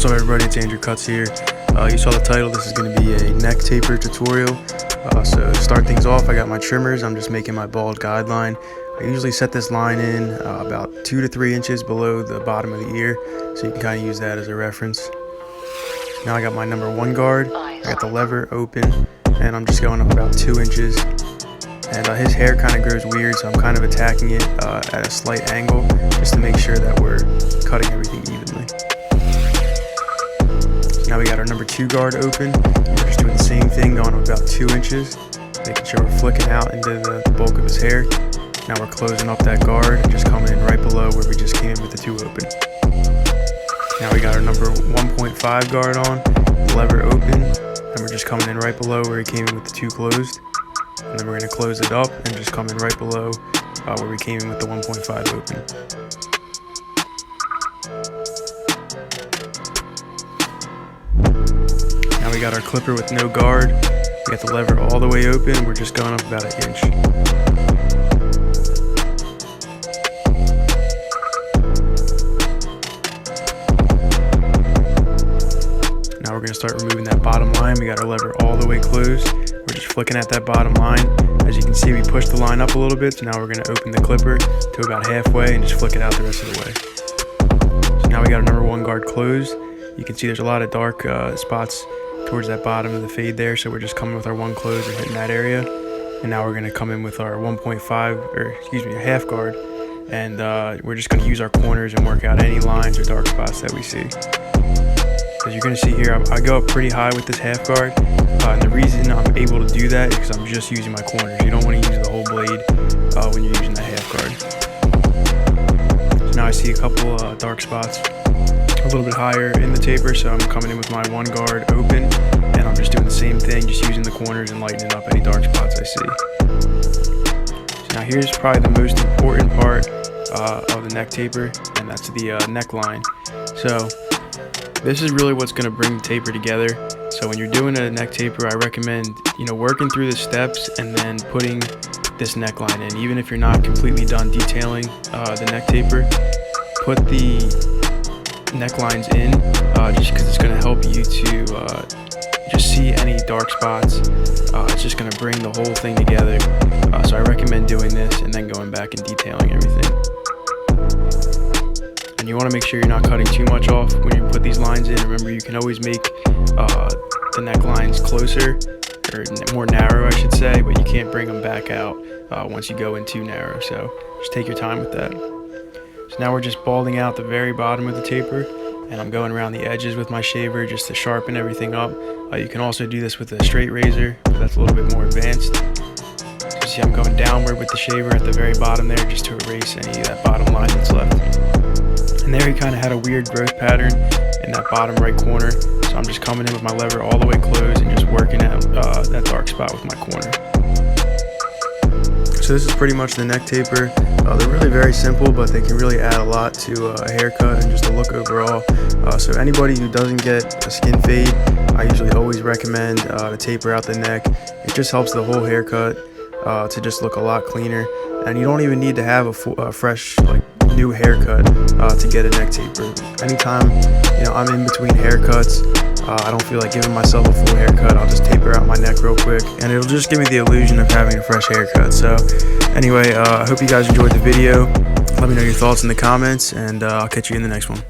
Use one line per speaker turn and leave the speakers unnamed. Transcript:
What's up everybody, it's Andrew Cuts here. You saw the title, this is going to be a neck taper tutorial. So to start things off, I got my trimmers. I'm just making my bald guideline. I usually set this line in about 2 to 3 inches below the bottom of the ear, so you can kind of use that as a reference. Now I got my number 1 guard, I got the lever open, and I'm just going up about 2 inches. And his hair kind of grows weird, so I'm kind of attacking it at a slight angle, just to make sure that we're cutting everything evenly. Now we got our number 2 guard open. We're just doing the same thing, going up about 2 inches, making sure we're flicking out into the bulk of his hair. Now we're closing up that guard and just coming in right below where we just came with the 2 open. Now we got our number 1.5 guard on, the lever open, and we're just coming in right below where he came in with the 2 closed. And then we're going to close it up and just come in right below where we came in with the 1.5 open. Now we got our clipper with no guard. We got the lever all the way open. We're just going up about 1 inch. Now we're going to start removing that bottom line. We got our lever all the way closed. We're just flicking at that bottom line. As you can see, we pushed the line up a little bit, so now we're going to open the clipper to about halfway and just flick it out the rest of the way. So now we got our number 1 guard closed. You can see there's a lot of dark spots towards that bottom of the fade there, so we're just coming with our 1 closed and hitting that area. And now we're going to come in with our 1.5, a half guard, and we're just going to use our corners and work out any lines or dark spots that we see. As you're going to see here, I go up pretty high with this half guard, and the reason I'm able to do that is because I'm just using my corners. You don't want to use the whole blade when you're using that half guard. So now I see a couple dark spots a little bit higher in the taper, so I'm coming in with my 1 guard open, and I'm just doing the same thing, just using the corners and lightening up any dark spots I see. So now here's probably the most important part of the neck taper, and that's the neckline. So this is really what's going to bring the taper together. So when you're doing a neck taper, I recommend working through the steps and then putting this neckline in. Even if you're not completely done detailing the neck taper, put the necklines in just because it's going to help you to just see any dark spots. It's just going to bring the whole thing together. So I recommend doing this and then going back and detailing everything. And you want to make sure you're not cutting too much off when you put these lines in. Remember, you can always make the necklines closer, or more narrow I should say, but you can't bring them back out once you go in too narrow, so just take your time with that. So now we're just balding out the very bottom of the taper, and I'm going around the edges with my shaver just to sharpen everything up. You can also do this with a straight razor, but that's a little bit more advanced. So you see I'm going downward with the shaver at the very bottom there just to erase any of that bottom line that's left. And there he kind of had a weird growth pattern in that bottom right corner, so I'm just coming in with my lever all the way closed and just working out that dark spot with my corner. So this is pretty much the neck taper. They're really very simple, but they can really add a lot to a haircut and just a look overall. So anybody who doesn't get a skin fade, I usually always recommend to taper out the neck. It just helps the whole haircut to just look a lot cleaner, and you don't even need to have a fresh new haircut to get a neck taper. Anytime I'm in between haircuts, I don't feel like giving myself a full haircut, I'll just taper out my neck real quick, and it'll just give me the illusion of having a fresh haircut. So anyway, I hope you guys enjoyed the video. Let me know your thoughts in the comments, and I'll catch you in the next one.